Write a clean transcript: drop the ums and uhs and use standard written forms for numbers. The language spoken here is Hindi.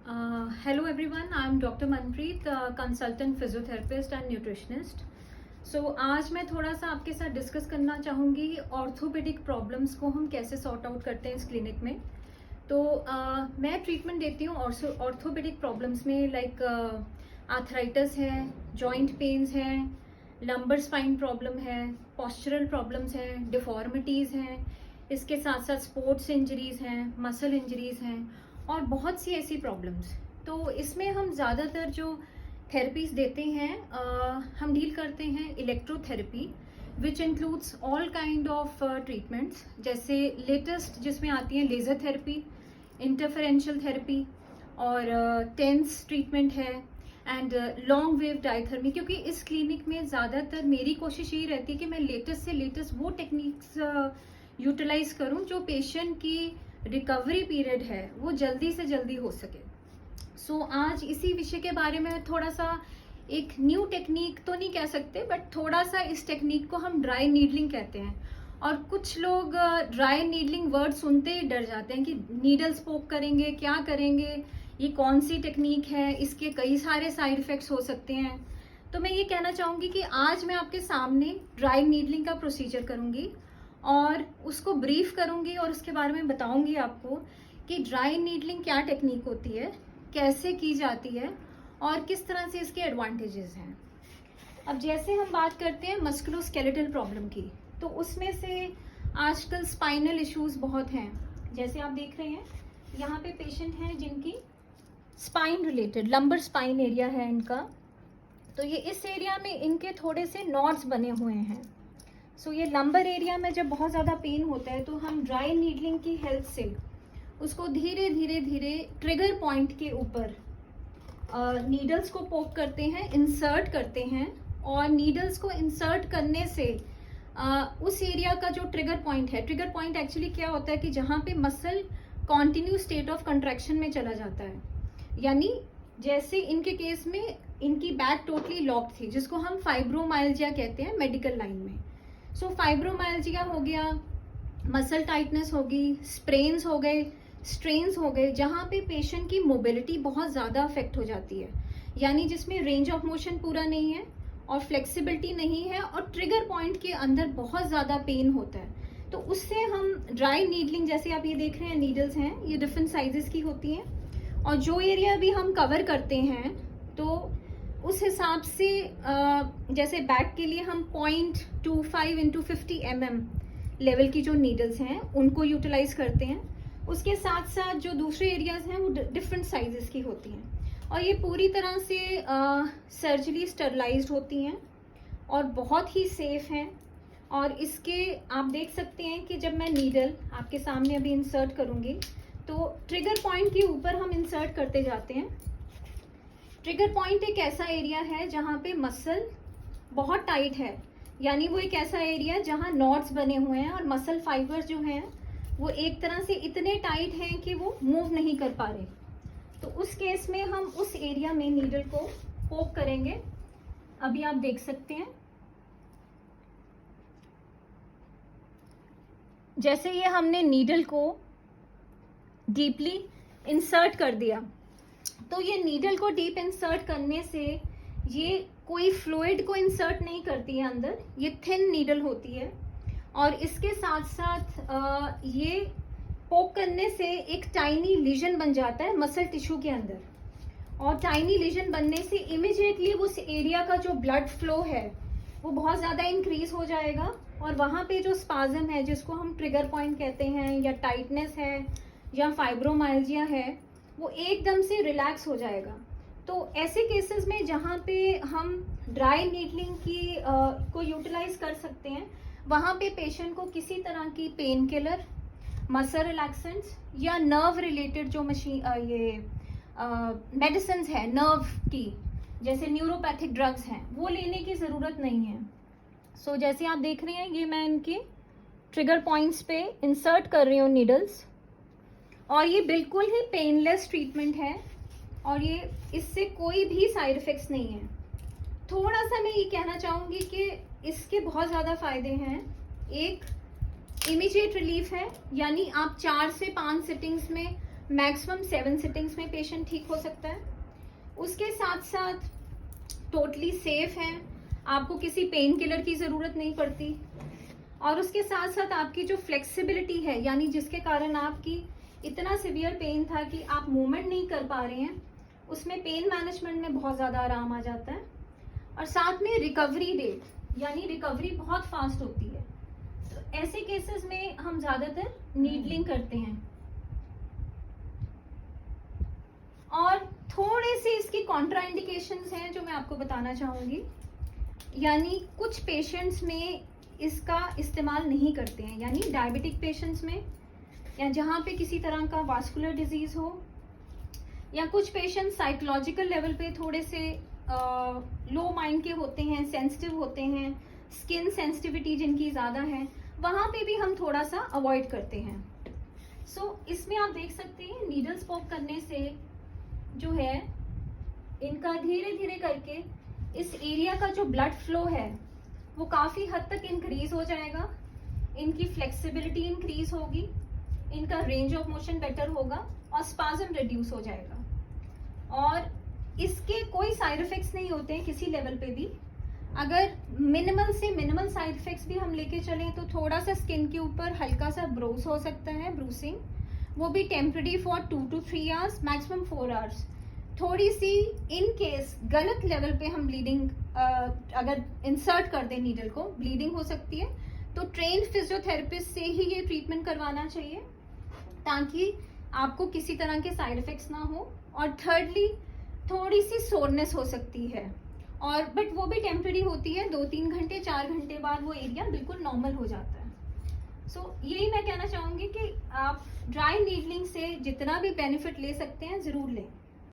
Hello everyone, I am Dr. Manpreet, consultant physiotherapist and nutritionist. So आज मैं थोड़ा सा आपके साथ डिस्कस करना चाहूँगी ऑर्थोपेडिक प्रॉब्लम्स को हम कैसे सॉर्ट आउट करते हैं इस क्लिनिक में। तो मैं ट्रीटमेंट देती हूँ ऑर्थोपेडिक प्रॉब्लम्स में, लाइक आर्थराइटिस है, जॉइंट पेन्स हैं, लंबर स्पाइन प्रॉब्लम है, पॉस्चरल प्रॉब्लम्स हैं, डिफॉर्मिटीज़ हैं, इसके साथ साथ स्पोर्ट्स इंजरीज़ हैं, मसल इंजरीज़ हैं और बहुत सी ऐसी प्रॉब्लम्स। तो इसमें हम ज़्यादातर जो थेरेपीज़ देते हैं हम डील करते हैं electrotherapy, which includes all kind of treatments, जैसे लेटेस्ट जिसमें आती है लेज़र थेरेपी, इंटरफेरेंशियल थेरेपी और टेंस ट्रीटमेंट है एंड लॉन्ग वेव डायथर्मी। क्योंकि इस क्लिनिक में ज़्यादातर मेरी कोशिश यही रहती है कि मैं लेटेस्ट से लेटेस्ट वो टेक्निक्स यूटिलाइज करूं जो पेशेंट की रिकवरी पीरियड है वो जल्दी से जल्दी हो सके। सो आज इसी विषय के बारे में थोड़ा सा, एक न्यू टेक्निक तो नहीं कह सकते बट थोड़ा सा, इस टेक्निक को हम ड्राई नीडलिंग कहते हैं। और कुछ लोग ड्राई नीडलिंग वर्ड सुनते ही डर जाते हैं कि नीडल्स पोक करेंगे, क्या करेंगे, ये कौन सी टेक्निक है, इसके कई सारे साइड इफेक्ट्स हो सकते हैं। तो मैं ये कहना चाहूँगी कि आज मैं आपके सामने ड्राई नीडलिंग का प्रोसीजर करूँगी और उसको ब्रीफ करूँगी और उसके बारे में बताऊँगी आपको कि ड्राई नीडलिंग क्या टेक्निक होती है, कैसे की जाती है और किस तरह से इसके एडवांटेजेस हैं। अब जैसे हम बात करते हैं मस्कुलोस्केलेटल प्रॉब्लम की, तो उसमें से आजकल स्पाइनल इश्यूज बहुत हैं। जैसे आप देख रहे हैं यहाँ पे पेशेंट हैं जिनकी spine related lumbar spine area है इनका, तो ये इस एरिया में इनके थोड़े से नॉड्स बने हुए हैं। सो ये लंबर एरिया में जब बहुत ज़्यादा पेन होता है तो हम ड्राई नीडलिंग की हेल्प से उसको धीरे धीरे धीरे ट्रिगर पॉइंट के ऊपर नीडल्स को पोक करते हैं, इंसर्ट करते हैं और नीडल्स को इंसर्ट करने से उस एरिया का जो ट्रिगर पॉइंट है, ट्रिगर पॉइंट एक्चुअली क्या होता है कि जहाँ पे muscle continue state of contraction में चला जाता है, यानी जैसे इनके केस में इनकी बैक टोटली लॉक थी, जिसको हम फाइब्रोमाइल्जिया कहते हैं मेडिकल लाइन में। सो फाइब्रोमाइल्जिया हो गया, मसल टाइटनेस होगी, स्प्रेन्स हो गए, स्ट्रेन्स हो गए, जहाँ पे पेशेंट की मोबिलिटी बहुत ज़्यादा अफेक्ट हो जाती है, यानी जिसमें रेंज ऑफ मोशन पूरा नहीं है और फ्लेक्सिबिलिटी नहीं है और ट्रिगर पॉइंट के अंदर बहुत ज़्यादा पेन होता है। तो उससे हम ड्राई नीडलिंग, जैसे आप ये देख रहे हैं नीडल्स हैं, ये डिफरेंट साइजेस की होती हैं और जो एरिया भी हम कवर करते हैं तो उस हिसाब से जैसे बैक के लिए हम 0.25 इंटू 50 mm लेवल की जो नीडल्स हैं उनको यूटिलाइज करते हैं। उसके साथ साथ जो दूसरे एरियाज हैं वो डिफरेंट साइजेस की होती हैं और ये पूरी तरह से सर्जरी स्टरलाइज्ड होती हैं और बहुत ही सेफ हैं। और इसके आप देख सकते हैं कि जब मैं नीडल आपके सामने अभी इंसर्ट करूँगी तो ट्रिगर पॉइंट के ऊपर हम इंसर्ट करते जाते हैं। ट्रिगर पॉइंट एक ऐसा एरिया है जहाँ पे मसल बहुत टाइट है, यानी वो एक ऐसा एरिया है जहाँ नॉट्स बने हुए हैं और मसल फाइबर्स जो हैं वो एक तरह से इतने टाइट हैं कि वो मूव नहीं कर पा रहे। तो उस केस में हम उस एरिया में नीडल को पोक करेंगे। अभी आप देख सकते हैं जैसे ये हमने नीडल को डीपली इंसर्ट कर दिया, तो ये नीडल को डीप इंसर्ट करने से ये कोई फ्लूइड को इंसर्ट नहीं करती है अंदर, ये थिन नीडल होती है और इसके साथ साथ ये पोक करने से एक टाइनी लीजन बन जाता है मसल टिश्यू के अंदर और टाइनी लीजन बनने से इमिडिएटली उस एरिया का जो ब्लड फ्लो है वो बहुत ज़्यादा इंक्रीज हो जाएगा और वहाँ पे जो स्पाज्म है, जिसको हम ट्रिगर पॉइंट कहते हैं, या टाइटनेस है या फाइब्रोमाइल्जिया है, वो एकदम से रिलैक्स हो जाएगा। तो ऐसे केसेस में जहाँ पे हम ड्राई नीडलिंग की को यूटिलाइज कर सकते हैं, वहाँ पे पेशेंट को किसी तरह की पेन किलर, मसल रिलैक्सेंट्स या नर्व रिलेटेड जो मेडिसिन है नर्व की, जैसे न्यूरोपैथिक ड्रग्स हैं, वो लेने की ज़रूरत नहीं है। सो जैसे आप देख रहे हैं ये मैं इनके ट्रिगर पॉइंट्स पे इंसर्ट कर रही हूँ नीडल्स और ये बिल्कुल ही पेनलेस ट्रीटमेंट है और ये इससे कोई भी साइड इफ़ेक्ट्स नहीं है। थोड़ा सा मैं ये कहना चाहूँगी कि इसके बहुत ज़्यादा फ़ायदे हैं। एक, इमीडिएट रिलीफ है, यानी आप 4 से 5 सिटिंग्स में मैक्सिमम 7 सिटिंग्स में पेशेंट ठीक हो सकता है। उसके साथ साथ टोटली सेफ है, आपको किसी पेन किलर की ज़रूरत नहीं पड़ती। और उसके साथ साथ आपकी जो फ्लेक्सिबिलिटी है, यानी जिसके कारण आपकी इतना सिवियर पेन था कि आप मूवमेंट नहीं कर पा रहे हैं, उसमें पेन मैनेजमेंट में बहुत ज़्यादा आराम आ जाता है। और साथ में रिकवरी रेट, यानी रिकवरी बहुत फास्ट होती है। तो ऐसे केसेस में हम ज़्यादातर नीडलिंग करते हैं। और थोड़े से इसकी कॉन्ट्राइंडिकेशंस हैं जो मैं आपको बताना चाहूँगी। यानी कुछ पेशेंट्स में इसका इस्तेमाल नहीं करते हैं, यानी डायबिटिक पेशेंट्स में, या जहाँ पे किसी तरह का वास्कुलर डिजीज हो, या कुछ पेशेंट्स साइकोलॉजिकल लेवल पे थोड़े से लो माइंड के होते हैं, सेंसिटिव होते हैं, स्किन सेंसिटिविटी जिनकी ज़्यादा है, वहाँ पे भी हम थोड़ा सा अवॉइड करते हैं। इसमें आप देख सकते हैं नीडल स्पोक करने से जो है इनका धीरे धीरे करके इस एरिया का जो ब्लड फ्लो है वो काफ़ी हद तक इंक्रीज हो जाएगा, इनकी फ्लेक्सिबिलिटी इंक्रीज होगी, इनका रेंज ऑफ मोशन बेटर होगा और स्पाज्म रिड्यूस हो जाएगा। और इसके कोई साइड इफेक्ट्स नहीं होते हैं किसी लेवल पे भी। अगर मिनिमल से मिनिमल साइड इफेक्ट्स भी हम लेके चलें तो थोड़ा सा स्किन के ऊपर हल्का सा ब्रोस हो सकता है, ब्रूसिंग, वो भी temporary for 2 to 3 hours, maximum 4 hours. थोड़ी सी इन केस गलत लेवल पे हम ब्लीडिंग अगर इंसर्ट कर दें नीडल को, ब्लीडिंग हो सकती है, तो ट्रेन्ड फिजियोथेरेपिस्ट से ही ये ट्रीटमेंट करवाना चाहिए ताकि आपको किसी तरह के साइड इफेक्ट्स ना हो। और थर्डली थोड़ी सी सोरनेस हो सकती है, और बट वो भी टेम्पररी होती है, 2-3 घंटे 4 घंटे बाद वो एरिया बिल्कुल नॉर्मल हो जाता है। यही मैं कहना चाहूँगी कि आप ड्राई नीडलिंग से जितना भी बेनिफिट ले सकते हैं ज़रूर लें।